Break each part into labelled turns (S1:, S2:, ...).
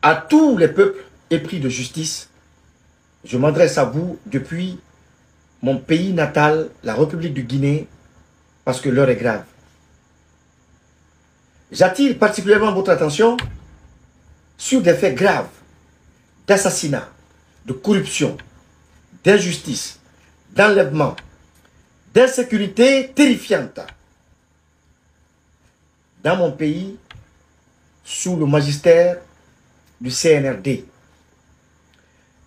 S1: À tous les peuples épris de justice, je m'adresse à vous depuis mon pays natal, la République du Guinée, parce que l'heure est grave. J'attire particulièrement votre attention sur des faits graves d'assassinat, de corruption, d'injustice, d'enlèvement, d'insécurité terrifiante dans mon pays sous le magistère du CNRD.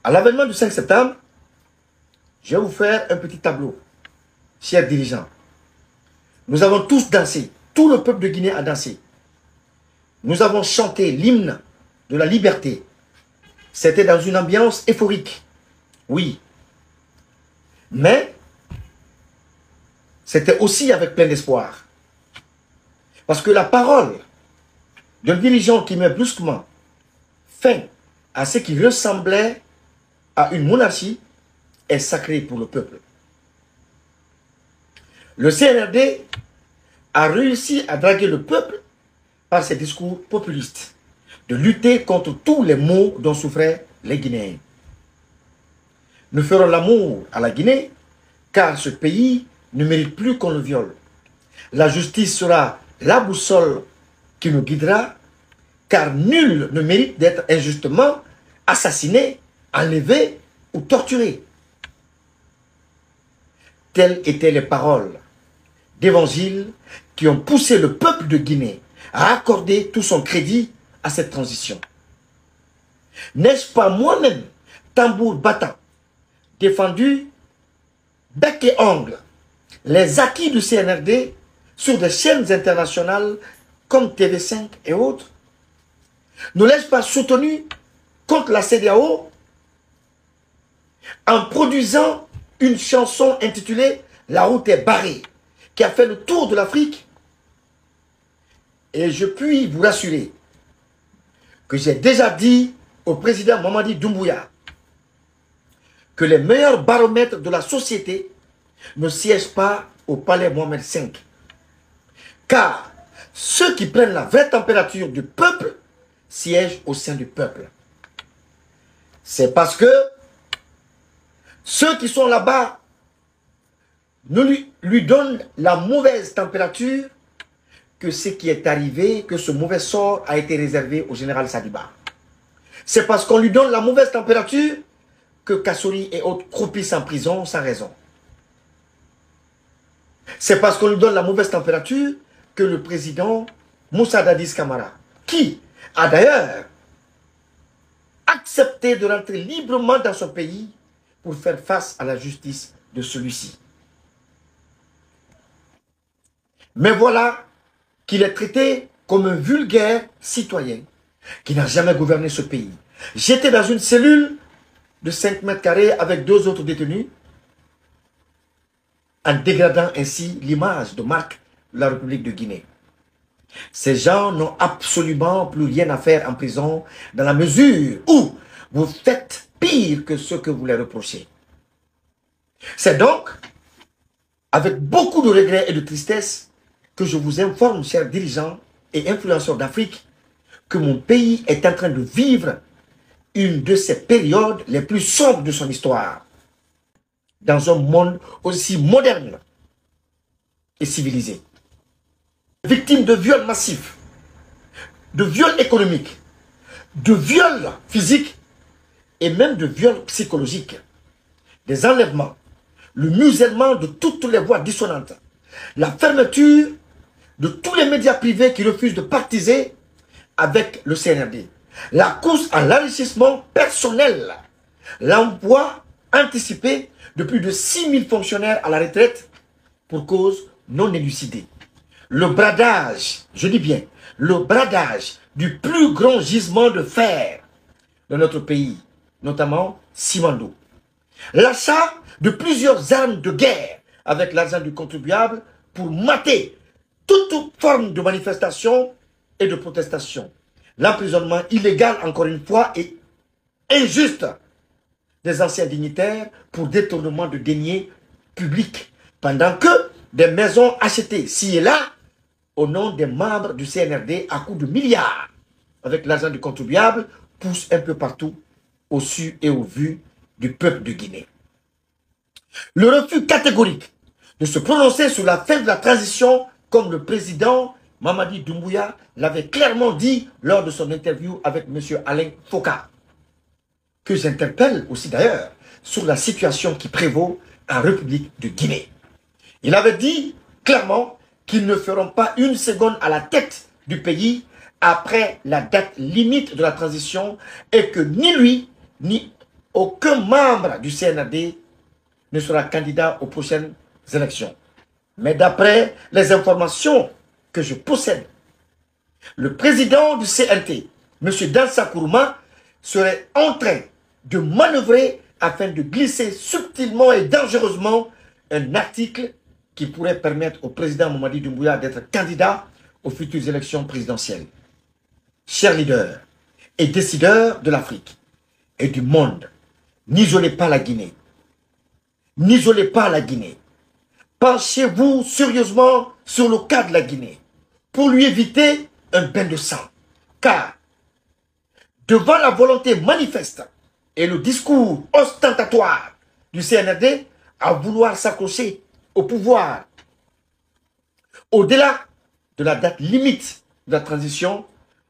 S1: À l'avènement du 5 septembre, je vais vous faire un petit tableau, chers dirigeants. Nous avons tous dansé, tout le peuple de Guinée a dansé. Nous avons chanté l'hymne de la liberté. C'était dans une ambiance euphorique, oui. Mais c'était aussi avec plein d'espoir. Parce que la parole d'un dirigeant qui met brusquement fin à ce qui ressemblait à une monarchie est sacrée pour le peuple. Le CNRD a réussi à draguer le peuple par ses discours populistes, de lutter contre tous les maux dont souffraient les Guinéens. Nous ferons l'amour à la Guinée, car ce pays ne mérite plus qu'on le viole. La justice sera la boussole qui nous guidera, car nul ne mérite d'être injustement assassiné, enlevé ou torturé. Telles étaient les paroles d'évangile qui ont poussé le peuple de Guinée à accorder tout son crédit à cette transition. N'ai-je pas moi-même, tambour battant, défendu bec et ongle les acquis du CNRD sur des chaînes internationales comme TV5 et autres? Ne l'ai-je pas soutenu contre la CEDEAO en produisant une chanson intitulée « La route est barrée » qui a fait le tour de l'Afrique? Et je puis vous rassurer que j'ai déjà dit au président Mamadi Doumbouya que les meilleurs baromètres de la société ne siègent pas au palais Mohamed V. Car ceux qui prennent la vraie température du peuple siègent au sein du peuple. C'est parce que ceux qui sont là-bas ne lui donnent la mauvaise température que ce qui est arrivé, que ce mauvais sort a été réservé au général Sadiba. C'est parce qu'on lui donne la mauvaise température que Kassori et autres croupissent en prison sans raison. C'est parce qu'on lui donne la mauvaise température que le président Moussa Dadis Camara, qui a d'ailleurs accepté de rentrer librement dans son pays pour faire face à la justice de celui-ci. Mais voilà qu'il est traité comme un vulgaire citoyen qui n'a jamais gouverné ce pays. J'étais dans une cellule de 5 mètres carrés avec 2 autres détenus, en dégradant ainsi l'image de marque de la République de Guinée. Ces gens n'ont absolument plus rien à faire en prison dans la mesure où vous faites pire que ce que vous les reprochez. C'est donc avec beaucoup de regrets et de tristesse que je vous informe, chers dirigeants et influenceurs d'Afrique, que mon pays est en train de vivre une de ces périodes les plus sombres de son histoire, dans un monde aussi moderne et civilisé. Victime de viols massifs, de viols économiques, de viols physiques et même de viols psychologiques, des enlèvements, le musellement de toutes les voix dissonantes, la fermeture de tous les médias privés qui refusent de partiser avec le CNRD, la course à l'enrichissement personnel, l'emploi anticipé de plus de 6 000 fonctionnaires à la retraite pour cause non élucidée, le bradage, je dis bien, le bradage du plus grand gisement de fer de notre pays, notamment Simandou, l'achat de plusieurs armes de guerre avec l'argent du contribuable pour mater toute forme de manifestation et de protestation, l'emprisonnement illégal encore une fois et injuste des anciens dignitaires pour détournement de deniers publics, pendant que des maisons achetées ci et là au nom des membres du CNRD à coût de milliards avec l'argent du contribuable pousse un peu partout, au su et au vu du peuple de Guinée. Le refus catégorique de se prononcer sur la fin de la transition, comme le président Mamadi Doumbouya l'avait clairement dit lors de son interview avec M. Alain Foka, que j'interpelle aussi d'ailleurs sur la situation qui prévaut en République de Guinée. Il avait dit clairement qu'ils ne feront pas une seconde à la tête du pays après la date limite de la transition et que ni lui, ni aucun membre du CNRD ne sera candidat aux prochaines élections. Mais d'après les informations que je possède, le président du CNT, M. Dansa Kourouma, serait en train de manœuvrer afin de glisser subtilement et dangereusement un article qui pourrait permettre au président Mamadi Doumbouya d'être candidat aux futures élections présidentielles. Chers leaders et décideurs de l'Afrique et du monde, n'isolez pas la Guinée. N'isolez pas la Guinée. Penchez-vous sérieusement sur le cas de la Guinée pour lui éviter un bain de sang. Car, devant la volonté manifeste et le discours ostentatoire du CNRD à vouloir s'accrocher au pouvoir, au-delà de la date limite de la transition,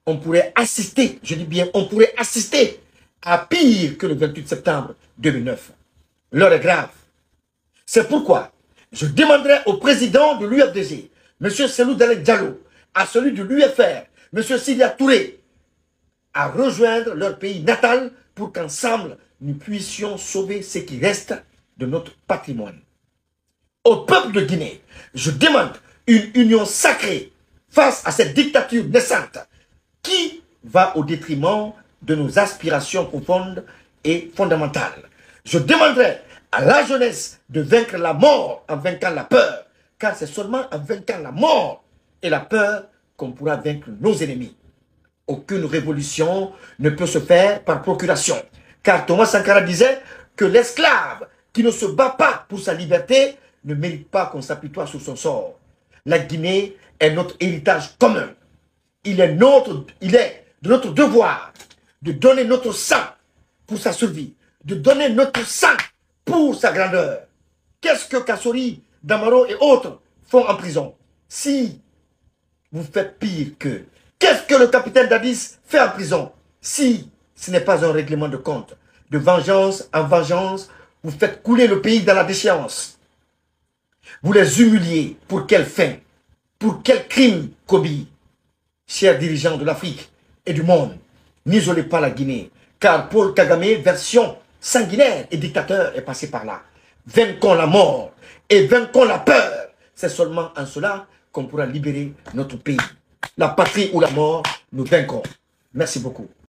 S1: on pourrait assister, je dis bien, on pourrait assister à pire que le 28 septembre 2009. L'heure est grave. C'est pourquoi je demanderai au président de l'UFDG, M. Selou Dalek Diallo, à celui de l'UFR, M. Sidia Touré, à rejoindre leur pays natal pour qu'ensemble, nous puissions sauver ce qui reste de notre patrimoine. Au peuple de Guinée, je demande une union sacrée face à cette dictature naissante qui va au détriment de nos aspirations profondes et fondamentales. Je demanderai à la jeunesse de vaincre la mort en vainquant la peur, car c'est seulement en vainquant la mort et la peur qu'on pourra vaincre nos ennemis. Aucune révolution ne peut se faire par procuration, car Thomas Sankara disait que l'esclave qui ne se bat pas pour sa liberté ne mérite pas qu'on s'apitoie sur son sort. La Guinée est notre héritage commun. Il est de notre devoir de donner notre sang pour sa survie, de donner notre sang pour sa grandeur. Qu'est-ce que Kassori, Damaro et autres font en prison? Si vous faites pire qu'eux, qu'est-ce que le capitaine Dadis fait en prison? Si ce n'est pas un règlement de compte, de vengeance en vengeance, vous faites couler le pays dans la déchéance. Vous les humiliez. Pour quelle fin? Pour quel crime commis? Chers dirigeants de l'Afrique et du monde, n'isolez pas la Guinée, car Paul Kagame, version sanguinaire et dictateur, est passé par là. Vainquons la mort et vainquons la peur. C'est seulement en cela qu'on pourra libérer notre pays. La patrie ou la mort, nous vaincrons. Merci beaucoup.